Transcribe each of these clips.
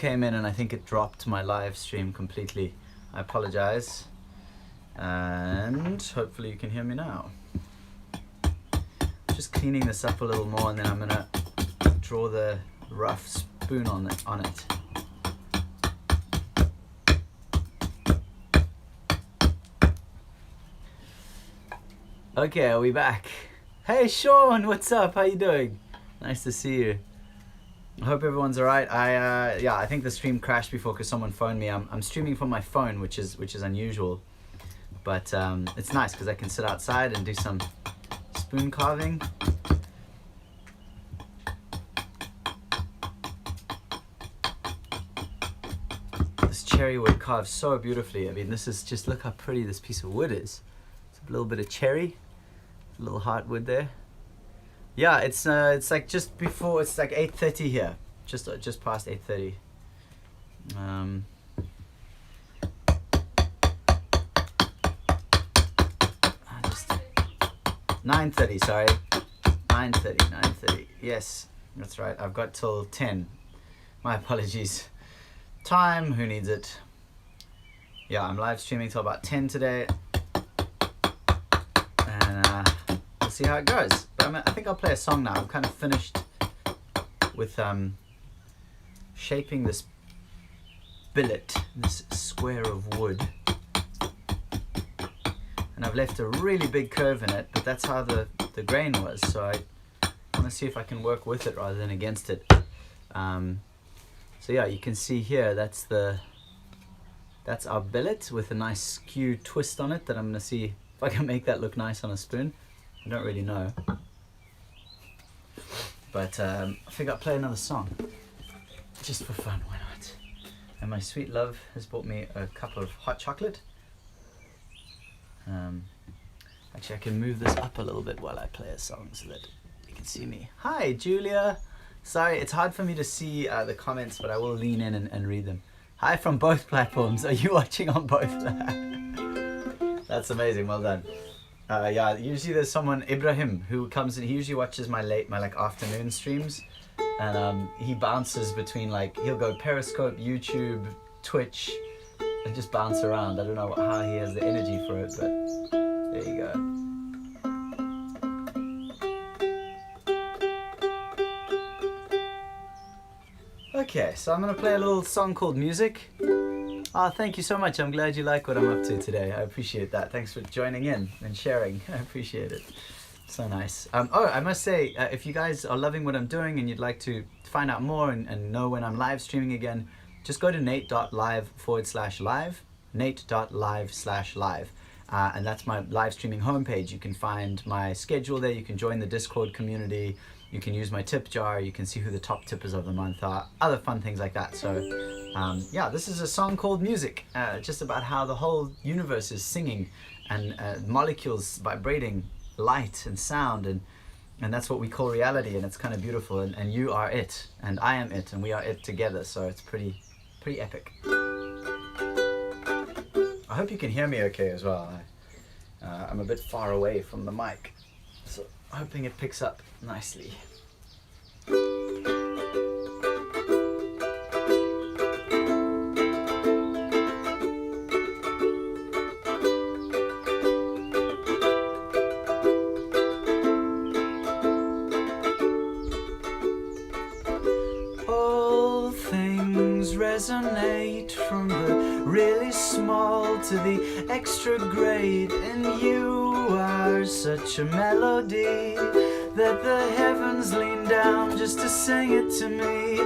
came in and I think it dropped my live stream completely. I apologize. And hopefully you can hear me now. Just cleaning this up a little more, and then I'm gonna draw the rough spoon on it. Okay, are we back? Hey Sean, what's up? How you doing? Nice to see you. I hope everyone's alright. I think the stream crashed before because someone phoned me. I'm streaming from my phone, which is unusual, but it's nice because I can sit outside and do some spoon carving. This cherry wood carves so beautifully. I mean, this is just, look how pretty this piece of wood is. It's a little bit of cherry, a little heartwood there. Yeah, it's like just before, it's like 8:30 here, just past 8:30. 9:30, sorry. 9:30. Yes, that's right. I've got till 10. My apologies. Time, who needs it? Yeah, I'm live streaming till about 10 today. And we'll see how it goes. But I think I'll play a song now. I'm kind of finished with shaping this billet, this square of wood. And I've left a really big curve in it, but that's how the grain was, so I want to see if I can work with it rather than against it. So yeah, you can see here, that's our billet with a nice skew twist on it that I'm going to see if I can make that look nice on a spoon. I don't really know. But I think I'll play another song, just for fun, why not? And my sweet love has bought me a cup of hot chocolate. Actually, I can move this up a little bit while I play a song so that you can see me. Hi, Julia. Sorry, it's hard for me to see the comments, but I will lean in and read them. Hi from both platforms. Are you watching on both? That's amazing. Well done. Yeah, usually there's someone, Ibrahim, who comes and he usually watches my like afternoon streams, and he bounces between, like, he'll go Periscope, YouTube, Twitch, and just bounce around. I don't know how he has the energy for it, but there you go. Okay, so I'm gonna play a little song called Music. Thank you so much. I'm glad you like what I'm up to today. I appreciate that. Thanks for joining in and sharing. I appreciate it. So nice. Oh, I must say, if you guys are loving what I'm doing and you'd like to find out more and know when I'm live streaming again, just go to nate.live/live, nate.live/live. And that's my live streaming homepage. You can find my schedule there. You can join the Discord community. You can use my tip jar. You can see who the top tippers of the month are. Other fun things like that. So yeah, this is a song called Music, just about how the whole universe is singing and molecules vibrating light and sound, and that's what we call reality, and it's kind of beautiful, and you are it, and I am it, and we are it together, so it's pretty epic. I hope you can hear me okay as well. I'm a bit far away from the mic, so hoping it picks up nicely. All things resonate, from the really small to the extra great, and you are such a melody that the heavens lean down just to sing it to me.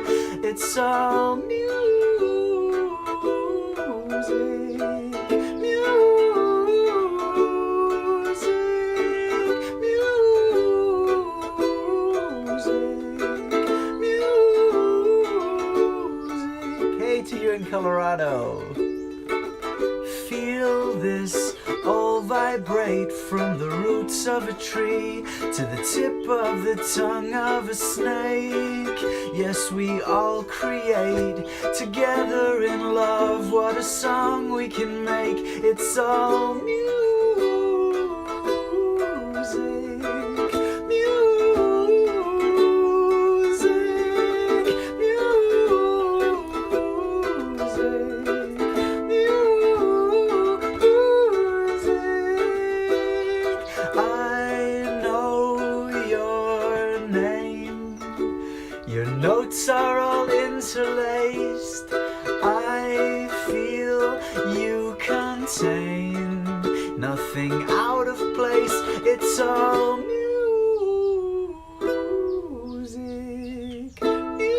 It's all music, music, music. Hey to you in Colorado. Feel this all vibrate, from the roots of a tree to the tip of the tongue of a snake. Yes, we all create together in love. What a song we can make. It's all music, music, music. nothing out of place. It's all music, music,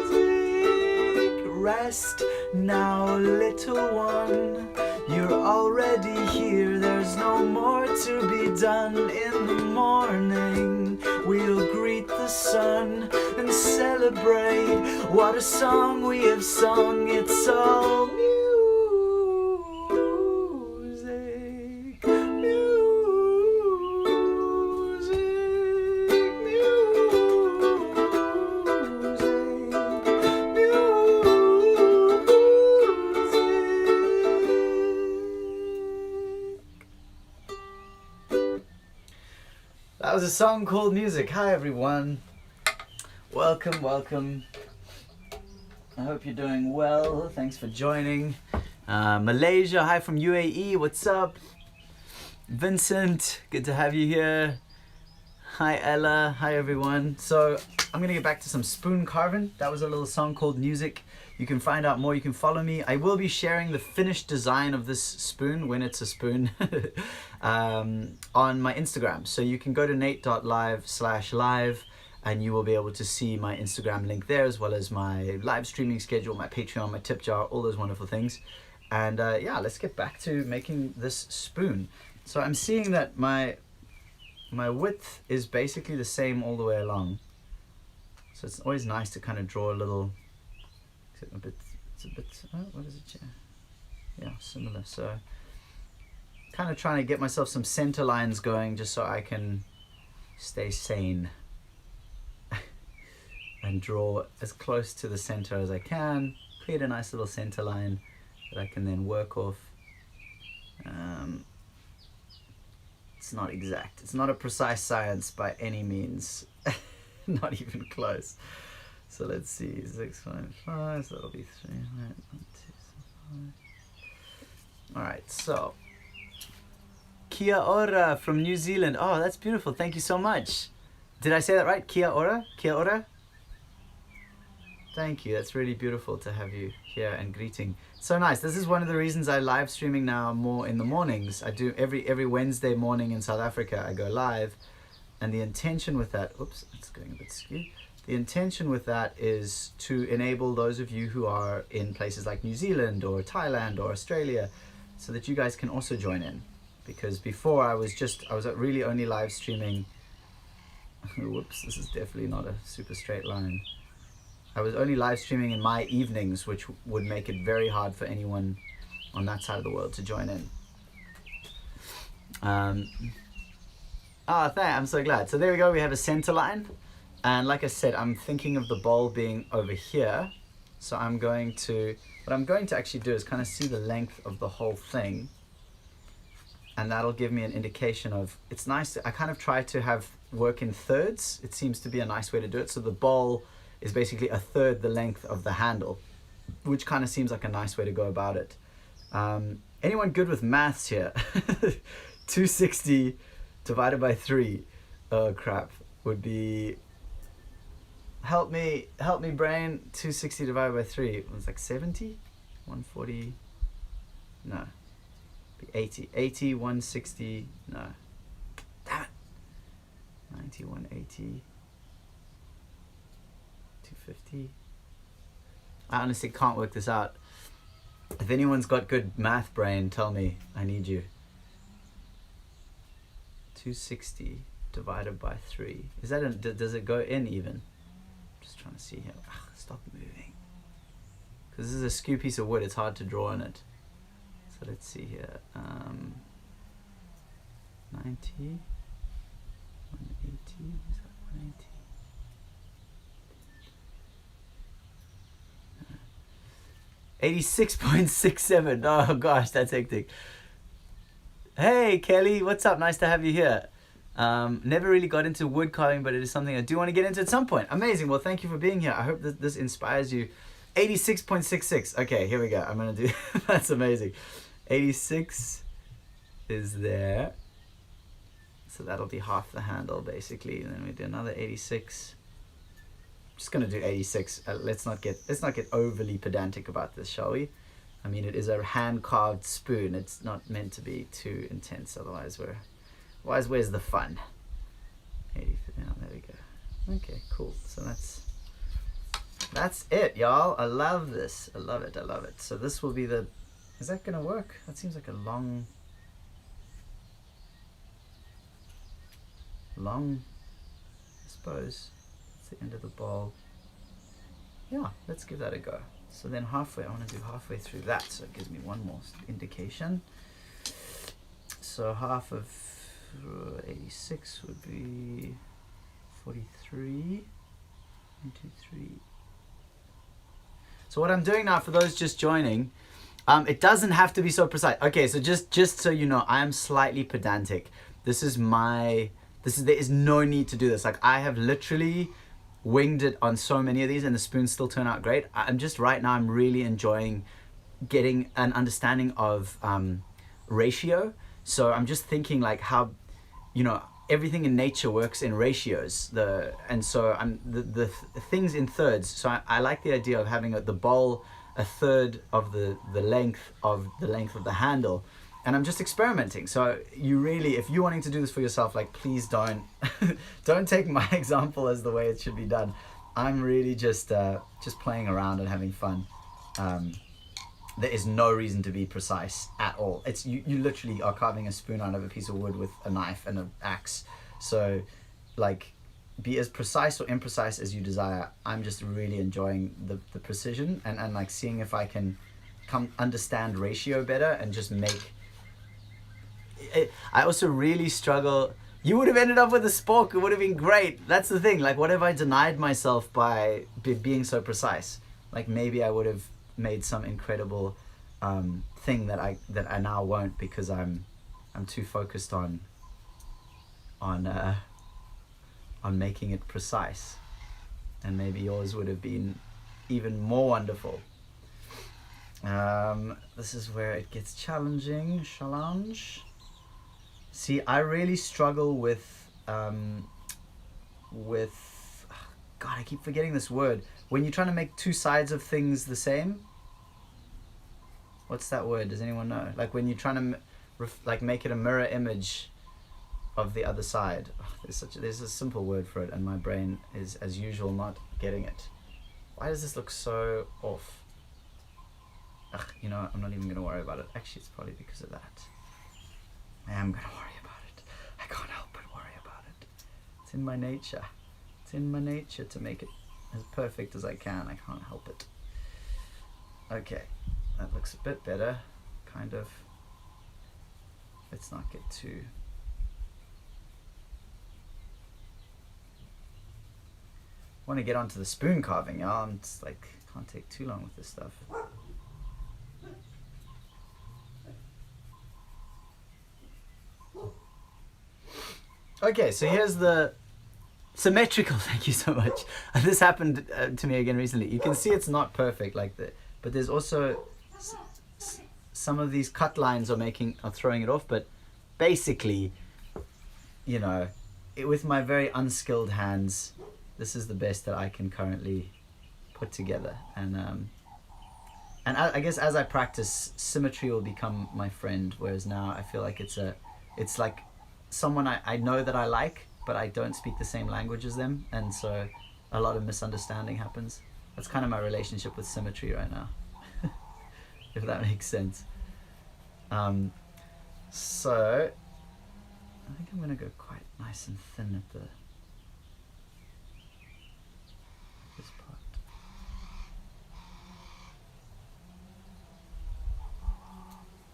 music. Rest now, little one. You're already here. There's no more to be done. In the morning we'll greet the sun and celebrate what a song we have sung. It's all music, That was a song called Music. Hi everyone. Welcome, welcome. I hope you're doing well. Thanks for joining. Malaysia, hi from UAE. What's up? Vincent, good to have you here. Hi Ella, hi everyone. So I'm gonna get back to some spoon carving. That was a little song called Music. You can find out more, you can follow me. I will be sharing the finished design of this spoon, when it's a spoon, on my Instagram. So you can go to nate.live/live and you will be able to see my Instagram link there, as well as my live streaming schedule, my Patreon, my tip jar, all those wonderful things. And yeah, let's get back to making this spoon. So I'm seeing that my width is basically the same all the way along. So it's always nice to kind of draw a little, it's a bit, oh, what is it? Yeah, similar. So kind of trying to get myself some center lines going just so I can stay sane and draw as close to the center as I can, create a nice little center line that I can then work off. It's not exact. It's not a precise science by any means. Not even close. So let's see, 6.5, so that'll be 3, 1, 2, 5. All right, so Kia ora from New Zealand. Oh, that's beautiful. Thank you so much. Did I say that right? Kia ora? Kia ora? Thank you. That's really beautiful to have you here and greeting. So nice. This is one of the reasons I live streaming now more in the mornings. I do every Wednesday morning in South Africa. I go live, and the intention with that, oops, it's going a bit skewed. The intention with that is to enable those of you who are in places like New Zealand or Thailand or Australia, so that you guys can also join in. Because before I was really only live streaming. Whoops, this is definitely not a super straight line. I was only live streaming in my evenings, which would make it very hard for anyone on that side of the world to join in. I'm so glad. So there we go, we have a center line. And like I said, I'm thinking of the bowl being over here. So what I'm going to actually do is kind of see the length of the whole thing. And that'll give me an indication of, it's nice, I kind of try to have work in thirds. It seems to be a nice way to do it. So the bowl is basically a third the length of the handle, which kind of seems like a nice way to go about it. Anyone good with maths here? 260 divided by 3, oh crap, would be, help me brain, 260 divided by 3, it was like 70? 140, no, 80, 160, no, damn it, 90, 180, 250. I honestly can't work this out. If anyone's got good math brain, tell me, I need you. 260 divided by 3. Is that does it go in even? Just trying to see here. Stop moving. Because this is a skew piece of wood, it's hard to draw on it. So let's see here. 90, 180, is that 180? 86.67. Oh gosh, that's hectic. Hey Kelly, what's up? Nice to have you here. Never really got into wood carving, but it is something I do want to get into at some point. Amazing. Well, thank you for being here. I hope that this inspires you. 86.66. Okay, here we go. I'm gonna do. That's amazing. 86 is there. So that'll be half the handle basically, and then we do another 86. Just gonna do 86. Let's not get overly pedantic about this, shall we? I mean, it is a hand carved spoon. It's not meant to be too intense, otherwise where's the fun? 80. Yeah, there we go. Okay, cool. So that's it, y'all. I love this. I love it. So this will be the. Is that gonna work? That seems like a long, I suppose. It's the end of the bowl. Yeah, let's give that a go. So then halfway, I want to do halfway through that, so it gives me one more indication. So half of 86 would be 43. 1, 2, 3. So what I'm doing now, for those just joining, it doesn't have to be so precise. Okay, so just so you know, I am slightly pedantic. There is no need to do this. Like, I have literally winged it on so many of these, and the spoons still turn out great. I'm just, right now, I'm really enjoying getting an understanding of ratio. So I'm just thinking like how, everything in nature works in ratios. The things in thirds. So I like the idea of having the bowl a third of the length of the handle, and I'm just experimenting. So you really, if you're wanting to do this for yourself, like, please don't don't take my example as the way it should be done. I'm really just playing around and having fun. There is no reason to be precise at all. It's you literally are carving a spoon out of a piece of wood with a knife and an axe. So, like, be as precise or imprecise as you desire. I'm just really enjoying the precision and like seeing if I can understand ratio better and just make it. I also really struggle. You would have ended up with a spork. It would have been great. That's the thing. Like, what if I denied myself by being so precise? Like, maybe I would have made some incredible thing that I now won't, because I'm too focused on making it precise. And maybe yours would have been even more wonderful. This is where it gets challenging. Challenge. See, I really struggle with God, I keep forgetting this word. When you're trying to make two sides of things the same. What's that word? Does anyone know? Like, when you're trying to make it a mirror image of the other side. There's a simple word for it, and my brain is, as usual, not getting it. Why does this look so off? I'm not even going to worry about it. Actually, it's probably because of that. I am going to worry about it. I can't help but worry about it. It's in my nature. It's in my nature to make it as perfect as I can. I can't help it. Okay, that looks a bit better, kind of. Let's not get too... I want to get onto the spoon carving, y'all. I'm just like, can't take too long with this stuff. Okay, so here's the symmetrical. Thank you so much. This happened to me again recently. You can see it's not perfect like that, but there's also some of these cut lines are throwing it off. But basically, with my very unskilled hands, this is the best that I can currently put together. And I guess as I practice, symmetry will become my friend. Whereas now I feel like it's like someone I know that I like, but I don't speak the same language as them, and so a lot of misunderstanding happens. That's kind of my relationship with symmetry right now, if that makes sense. So I think I'm gonna go quite nice and thin at this part.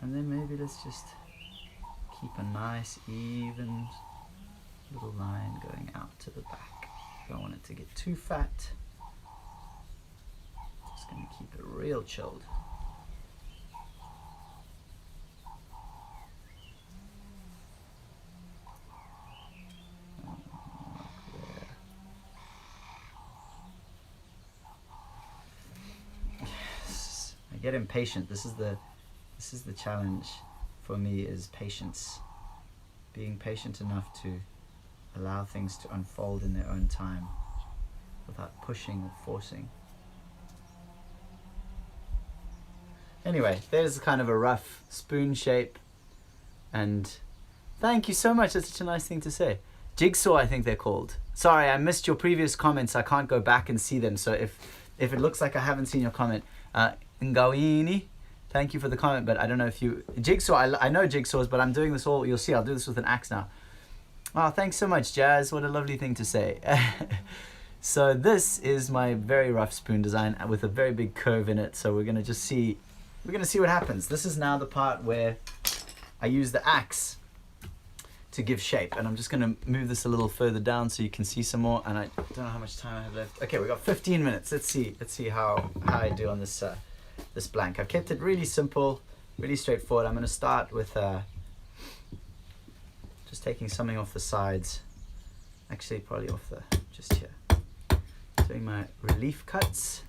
And then maybe let's just keep a nice even little line going out to the back. Don't want it to get too fat. Just gonna keep it real chilled. Yes. I get impatient. This is the challenge for me, is patience. being patient enough to allow things to unfold in their own time without pushing or forcing. Anyway, there's kind of a rough spoon shape, and thank you so much. That's such a nice thing to say. Jigsaw, I think they're called. Sorry, I missed your previous comments. I can't go back and see them. So if it looks like I haven't seen your comment, Ngawini, thank you for the comment. But I don't know if you Jigsaw. I know jigsaws, but I'm doing this all. You'll see. I'll do this with an axe now. Oh, thanks so much, Jazz. What a lovely thing to say. So this is my very rough spoon design with a very big curve in it. So we're gonna just see. We're gonna see what happens. This is now the part where I use the axe to give shape, and I'm just going to move this a little further down so you can see some more. And I don't know how much time I have left. Okay, we got 15 minutes. Let's see how I do on this this blank. I've kept it really simple, really straightforward. I'm going to start with just taking something off the sides, actually probably off the just here, doing my relief cuts.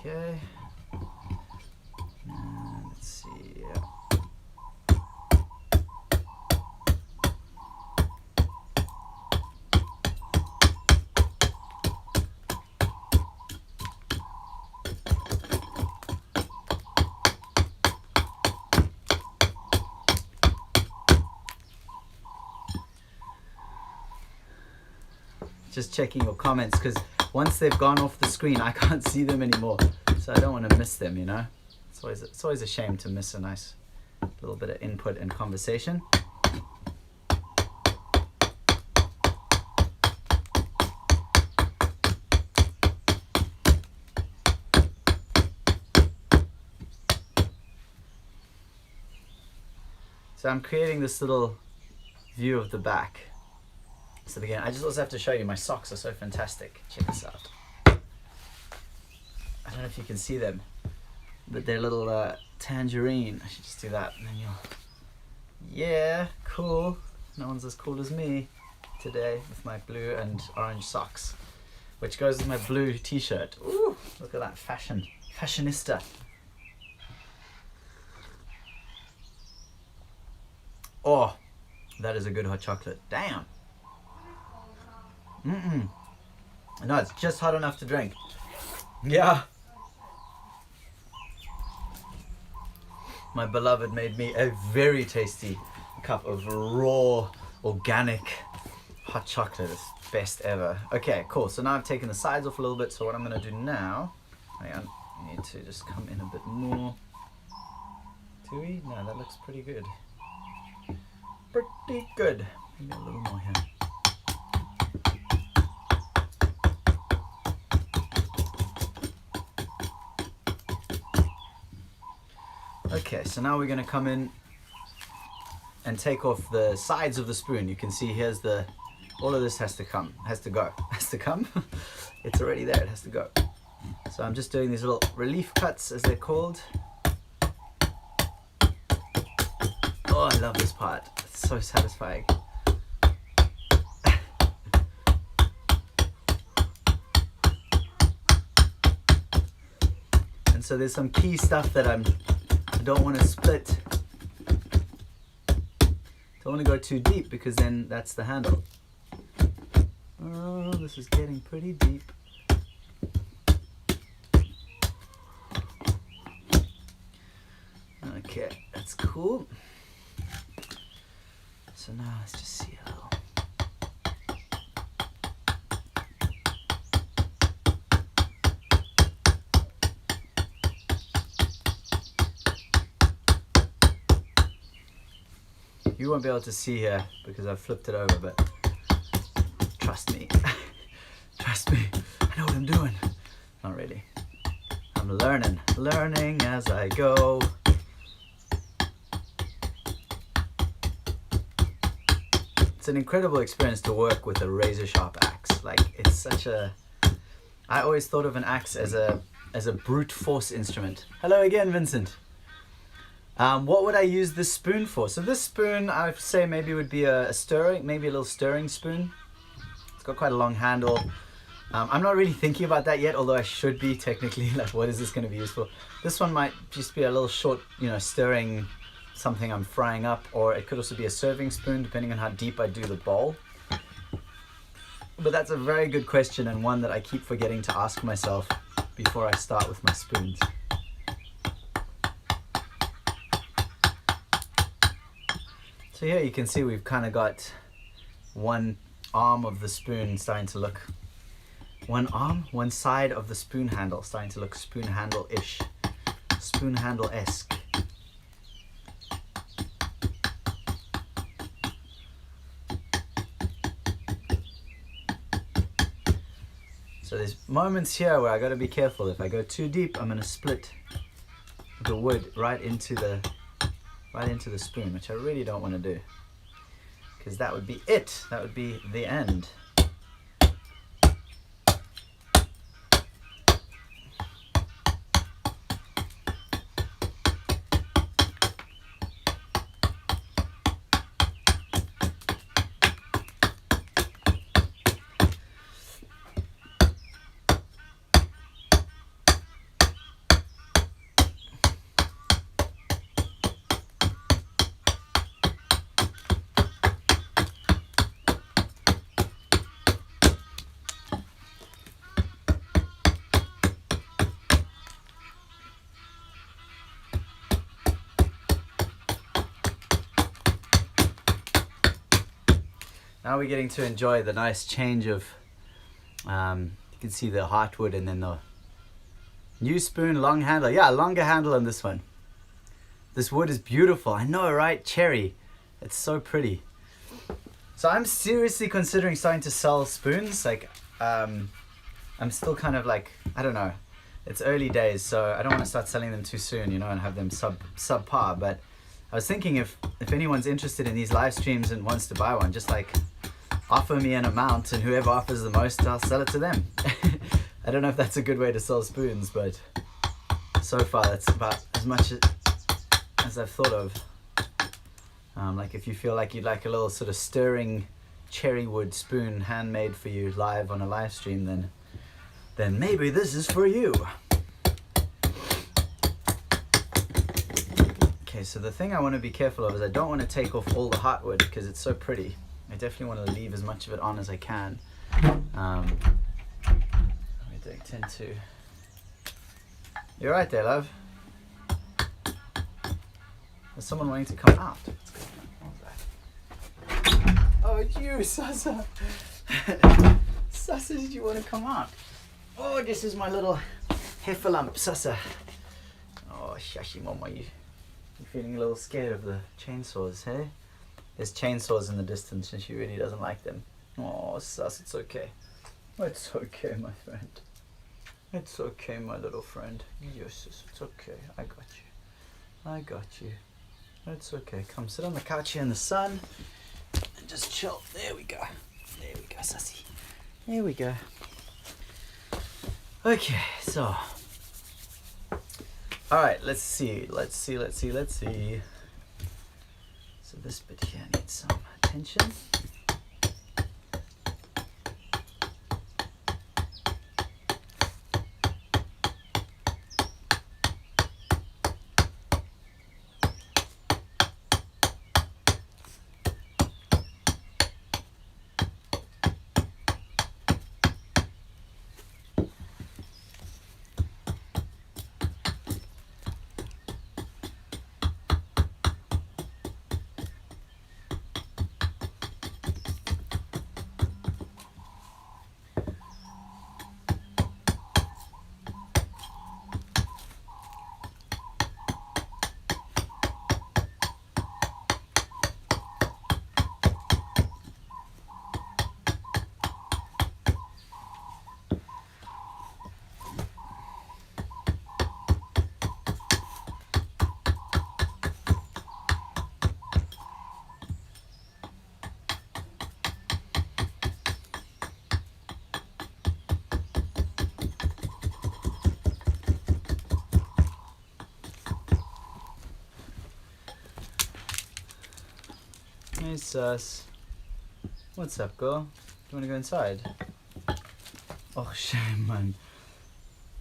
Okay, and let's see, just checking your comments, because once they've gone off the screen, I can't see them anymore. So I don't want to miss them, you know. It's always a shame to miss a nice little bit of input and conversation. So I'm creating this little view of the back. So again, I just also have to show you my socks are so fantastic. Check this out. I don't know if you can see them, but they're little tangerine. I should just do that, and then you'll. Yeah, cool. No one's as cool as me today with my blue and orange socks, which goes with my blue t-shirt. Ooh, look at that fashion, fashionista. Oh, that is a good hot chocolate. Damn. No, it's just hot enough to drink. Yeah. My beloved made me a very tasty cup of raw, organic hot chocolate. It's best ever. Okay, cool. So now I've taken the sides off a little bit. So what I'm going to do now, hang on, I need to just come in a bit more. Do we? No, that looks pretty good. Pretty good. Maybe a little more here. Okay, so now we're going to come in and take off the sides of the spoon. You can see here's the, all of this has to come, has to go, has to come. It's already there, it has to go. So I'm just doing these little relief cuts, as they're called. Oh, I love this part. It's so satisfying. And so there's some key stuff that I don't want to split. Don't want to go too deep, because then that's the handle. Oh, this is getting pretty deep. Okay, that's cool. So now let's just see a little. You won't be able to see here because I've flipped it over, but trust me. Trust me. I know what I'm doing. Not really. I'm learning as I go. It's an incredible experience to work with a razor sharp axe. Like, it's such a, I always thought of an axe as a brute force instrument. Hello again, Vincent. What would I use this spoon for? So this spoon, I would say maybe would be a stirring, maybe a little stirring spoon. It's got quite a long handle. I'm not really thinking about that yet, although I should be technically. Like, what is this going to be used for? This one might just be a little short, stirring something I'm frying up, or it could also be a serving spoon, depending on how deep I do the bowl. But that's a very good question, and one that I keep forgetting to ask myself before I start with my spoons. So here you can see we've kind of got one arm of the spoon starting to look, one side of the spoon handle starting to look spoon handle-ish, spoon handle-esque. So there's moments here where I got to be careful. If I go too deep, I'm going to split the wood right into the spoon, which I really don't want to do, because that would be it. That would be the end. Now we're getting to enjoy the nice change of, you can see the heartwood and then the new spoon, long handle. Yeah, longer handle on this one. This wood is beautiful. I know, right? Cherry. It's so pretty. So I'm seriously considering starting to sell spoons. Like, I'm still kind of like, I don't know. It's early days, so I don't want to start selling them too soon, and have them subpar. But I was thinking if anyone's interested in these live streams and wants to buy one, just like offer me an amount, and whoever offers the most, I'll sell it to them. I don't know if that's a good way to sell spoons, but so far that's about as much as I've thought of. Like if you feel like you'd like a little sort of stirring cherry wood spoon handmade for you live on a live stream, then maybe this is for you. Okay, so the thing I want to be careful of is I don't want to take off all the heartwood because it's so pretty. I definitely want to leave as much of it on as I can. I don't tend to. You're right there, love. There's someone wanting to come out. What's going on? Oh, it's you, Sasa. Sasa, did you want to come out? Oh, this is my little heffalump, Sasa. Oh, shashi mama, you're feeling a little scared of the chainsaws, hey? There's chainsaws in the distance and she really doesn't like them. Oh, Sus, it's okay. It's okay, my friend. It's okay, my little friend. Yes, it's okay. I got you. I got you. It's okay. Come sit on the couch here in the sun and just chill. There we go. There we go, Sussy. There we go. Okay, so. Alright, let's see. So this bit here needs some attention. Hey Sus. What's up, girl? Do you want to go inside? Oh, shame, man.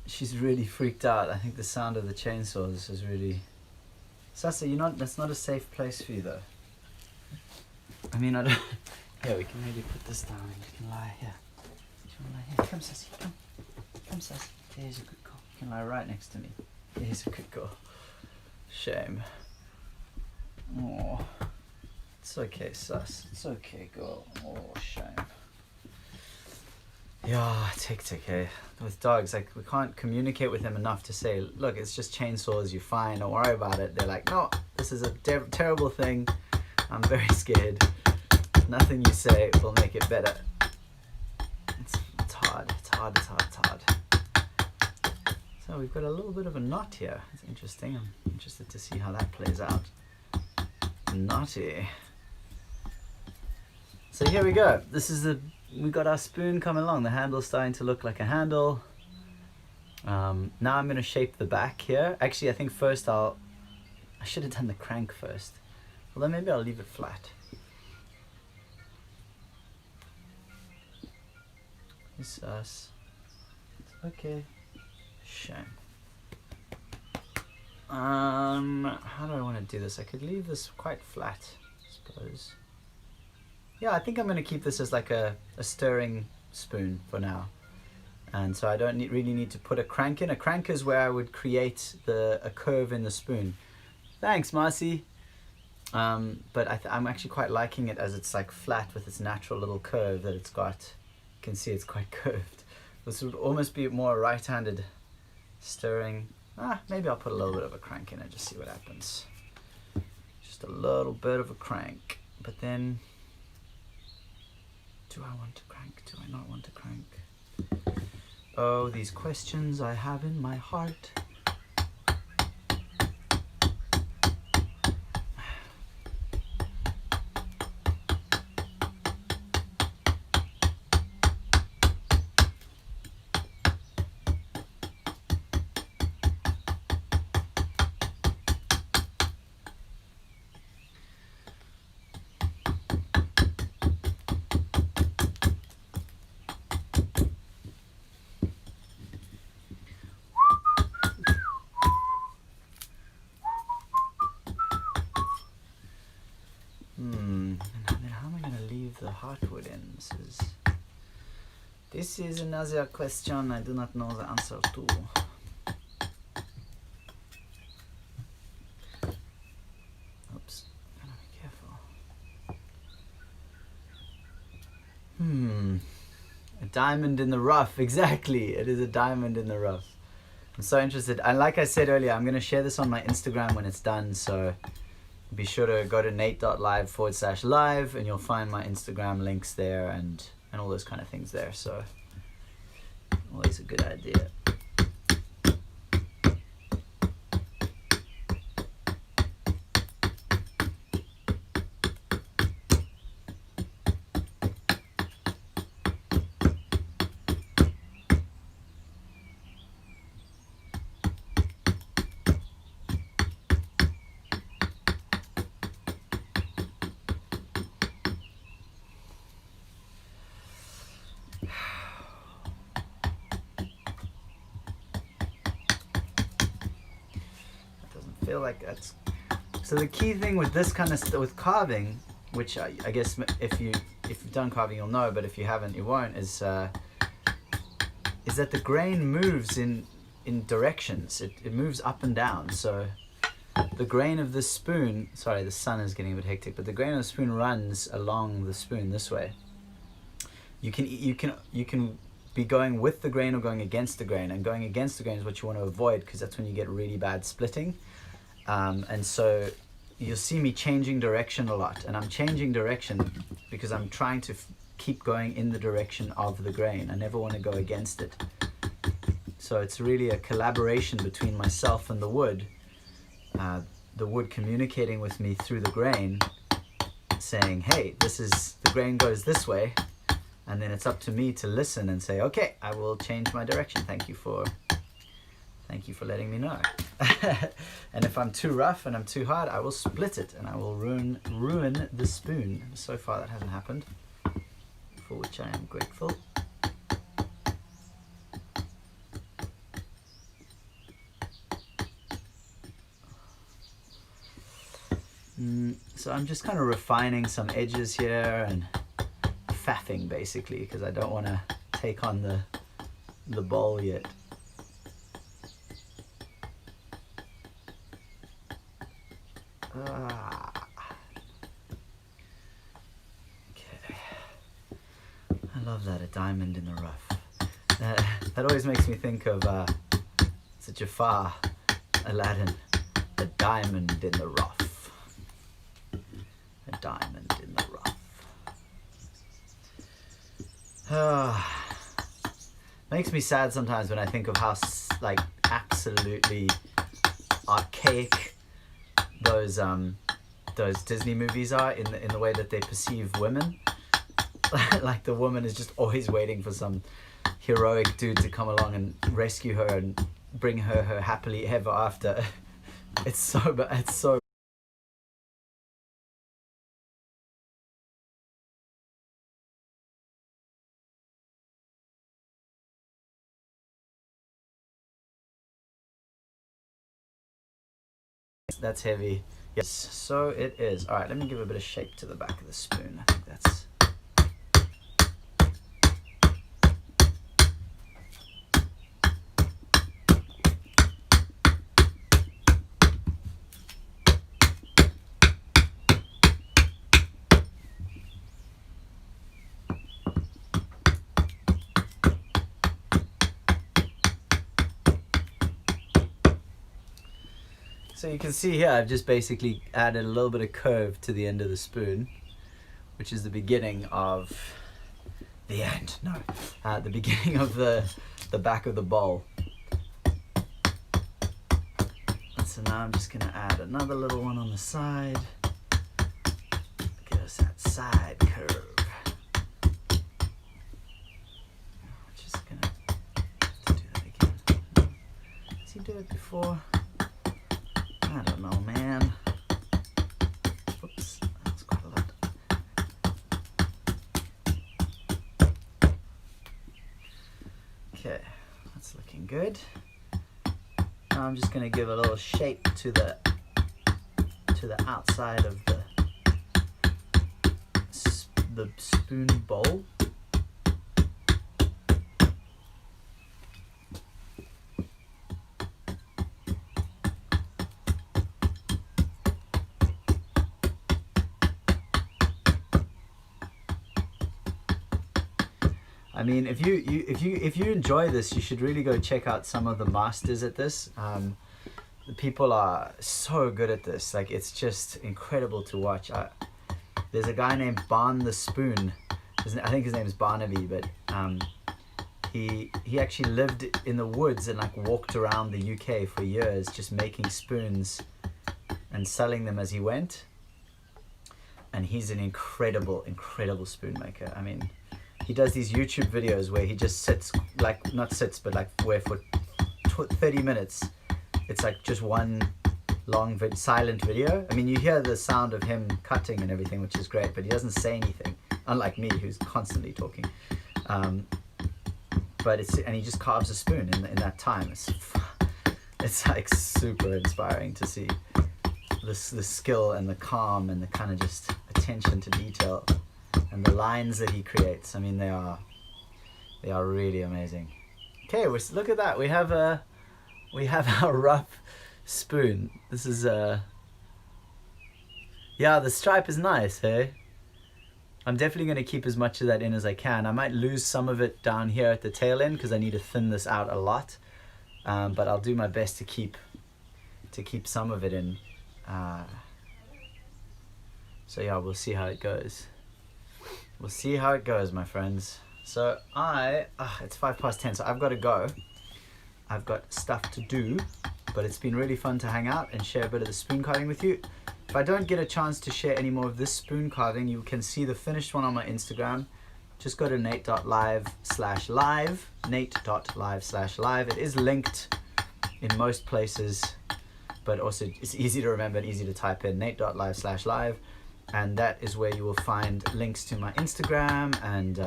She's really freaked out. I think the sound of the chainsaws is really... Sasa, that's not a safe place for you, though. I mean, I don't... Yeah, we can maybe put this down and you can lie here. Do you want to lie here? Come, Sassy, come. Come, Sassy. There's a good girl. You can lie right next to me. There's a good girl. Shame. Oh, it's okay, Sus. It's okay, girl. Oh, shame. Yeah, tick, hey. With dogs, like, we can't communicate with them enough to say, look, it's just chainsaws, you're fine, don't worry about it. They're like, no, this is a terrible thing. I'm very scared. Nothing you say will make it better. It's hard. So we've got a little bit of a knot here. It's interesting. I'm interested to see how that plays out. Naughty. So here we go. We got our spoon coming along. The handle's starting to look like a handle. Now I'm going to shape the back here. Actually, I think first I should have done the crank first. Although maybe I'll leave it flat. It's us. It's okay. Shame. How do I want to do this? I could leave this quite flat, I suppose. Yeah, I think I'm going to keep this as like a stirring spoon for now. And so I don't really need to put a crank in. A crank is where I would create a curve in the spoon. Thanks, Marcy. But I'm actually quite liking it as it's like flat with its natural little curve that it's got. You can see it's quite curved. This would almost be more right-handed stirring. Maybe I'll put a little bit of a crank in it, just see what happens. Just a little bit of a crank. But then, do I want to crank? Do I not want to crank? Oh, these questions I have in my heart. The heartwood in. This is another question I do not know the answer to. Oops, gotta be careful. A diamond in the rough, exactly. It is a diamond in the rough. I'm so interested, and like I said earlier, I'm gonna share this on my Instagram when it's done, so be sure to go to nate.live/live and you'll find my Instagram links there and all those kind of things there. So always a good idea. Feel like that's so. The key thing with this kind of with carving, which I guess if you've done carving you'll know, but if you haven't you won't, is that the grain moves in directions. It moves up and down. So the grain of the spoon, sorry, the sun is getting a bit hectic, but the grain of the spoon runs along the spoon this way. You can be going with the grain or going against the grain, and going against the grain is what you want to avoid, because that's when you get really bad splitting. And so you'll see me changing direction a lot, and I'm changing direction because I'm trying to keep going in the direction of the grain. I never want to go against it. So it's really a collaboration between myself and the wood communicating with me through the grain, saying, hey, the grain goes this way, and then it's up to me to listen and say, okay, I will change my direction. Thank you for letting me know. And if I'm too rough and I'm too hard, I will split it and I will ruin the spoon. So far that hasn't happened, for which I am grateful. So I'm just kind of refining some edges here and faffing basically, because I don't want to take on the bowl yet. Okay. I love that, a diamond in the rough. That always makes me think of it's a Jafar, Aladdin, a diamond in the rough. A diamond in the rough. Makes me sad sometimes when I think of how like absolutely archaic those Disney movies are in the way that they perceive women. Like the woman is just always waiting for some heroic dude to come along and rescue her and bring her happily ever after. It's so bad. It's so. That's heavy. Yes, so it is. All right, let me give a bit of shape to the back of the spoon. I think that's. So you can see here, I've just basically added a little bit of curve to the end of the spoon, which is the beginning of the end. No, the beginning of the back of the bowl. And so now I'm just going to add another little one on the side. Give us that side curve. I'm just going to have to do that again. Did he do it before? I don't know, man. Oops, that's quite a lot. Okay, that's looking good. Now I'm just going to give a little shape to the outside of the spoon bowl. I mean, if you enjoy this, you should really go check out some of the masters at this. The people are so good at this. Like, it's just incredible to watch. There's a guy named Barn the Spoon. I think his name is Barnaby, but he actually lived in the woods and like walked around the UK for years, just making spoons and selling them as he went. And he's an incredible spoon maker. I mean, he does these YouTube videos where he just sits, like, not sits, but like where for 30 minutes, it's like just one long silent video. I mean, you hear the sound of him cutting and everything, which is great, but he doesn't say anything, unlike me, who's constantly talking. But and he just carves a spoon in that time. It's like super inspiring to see the skill and the calm and the kind of just attention to detail. And the lines that he creates, I mean, they are really amazing. Okay, look at that. We have our rough spoon. This is yeah, the stripe is nice, hey? I'm definitely going to keep as much of that in as I can. I might lose some of it down here at the tail end because I need to thin this out a lot. But I'll do my best to keep some of it in. So yeah, we'll see how it goes. We'll see how it goes, my friends. So it's 10:05, so I've got to go. I've got stuff to do, but it's been really fun to hang out and share a bit of the spoon carving with you. If I don't get a chance to share any more of this spoon carving, you can see the finished one on my Instagram. Just go to nate.live/live, nate.live/live. It is linked in most places, but also it's easy to remember and easy to type in, nate.live/live. And that is where you will find links to my Instagram and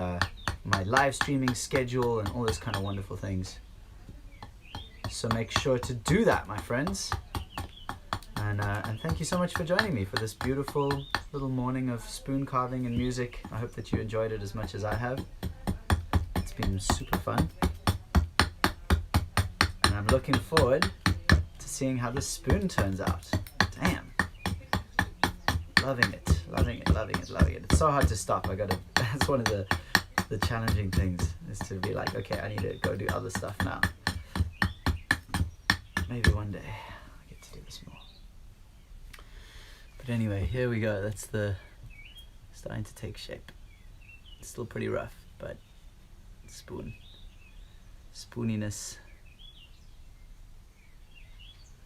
my live streaming schedule and all those kind of wonderful things. So make sure to do that, my friends. And thank you so much for joining me for this beautiful little morning of spoon carving and music. I hope that you enjoyed it as much as I have. It's been super fun. And I'm looking forward to seeing how this spoon turns out. Damn. Loving it, loving it, loving it, loving it. It's so hard to stop. That's one of the challenging things, is to be like, okay, I need to go do other stuff now. Maybe one day I get to do this more. But anyway, here we go. That's starting to take shape. It's still pretty rough, but spooniness.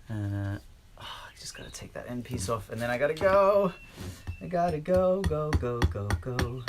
And I just gotta take that end piece off, and then I gotta go. I gotta go, go, go, go, go.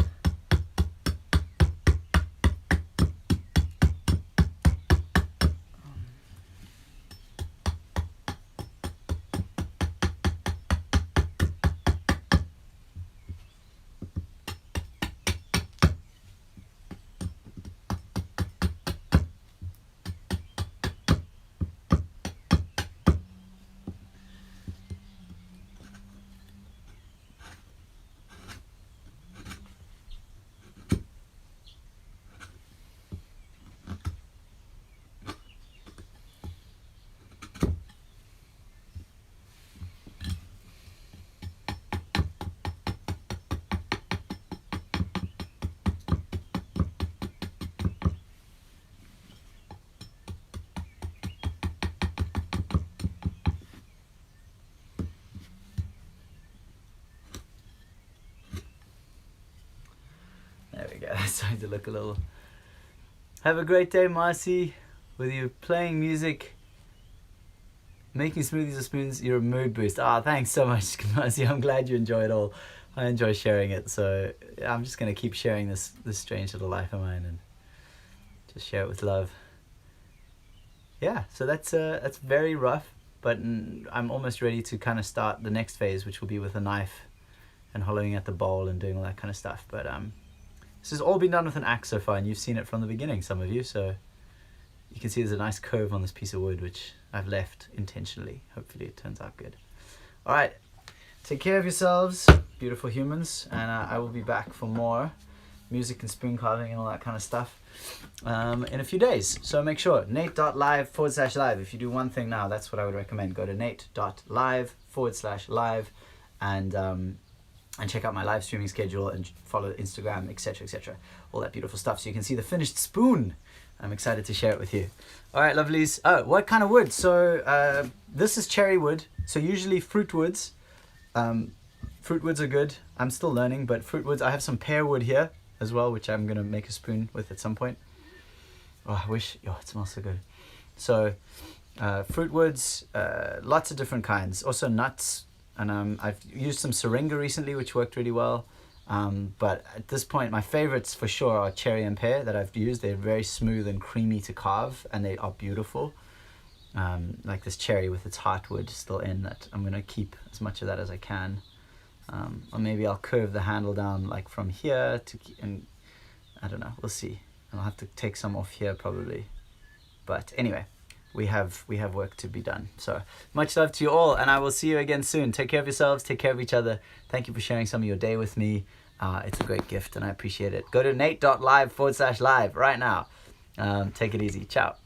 There we go. It's starting to look a little. Have a great day, Marcy. Whether you're playing music, making smoothies or spoons, you're a mood boost. Thanks so much, Marcy. I'm glad you enjoy it all. I enjoy sharing it, so I'm just gonna keep sharing this strange little life of mine and just share it with love. Yeah, so that's very rough, but I'm almost ready to kind of start the next phase, which will be with a knife and hollowing at the bowl and doing all that kind of stuff. But this has all been done with an axe so far, and you've seen it from the beginning, some of you, so you can see there's a nice curve on this piece of wood, which I've left intentionally. Hopefully it turns out good. All right, take care of yourselves, beautiful humans, and I will be back for more music and spoon carving and all that kind of stuff in a few days. So make sure, nate.live/live. If you do one thing now, that's what I would recommend. Go to nate.live/live and check out my live streaming schedule and follow Instagram, etc., etc. All that beautiful stuff, so you can see the finished spoon. I'm excited to share it with you. All right, lovelies. Oh, what kind of wood? So this is cherry wood. So usually fruit woods. Fruit woods are good. I'm still learning, but fruit woods. I have some pear wood here as well, which I'm gonna make a spoon with at some point. Oh, I wish. Oh, it smells so good. So fruit woods, lots of different kinds. Also nuts. And I've used some syringa recently, which worked really well. But at this point, my favorites for sure are cherry and pear that I've used. They're very smooth and creamy to carve, and they are beautiful. Like this cherry with its heartwood still in, that I'm gonna keep as much of that as I can. Or maybe I'll curve the handle down like from here to, and I don't know, we'll see. I'll have to take some off here probably. But anyway. We have work to be done. So much love to you all, and I will see you again soon. Take care of yourselves, take care of each other. Thank you for sharing some of your day with me. It's a great gift and I appreciate it. Go to nate.live/live right now. Take it easy. Ciao.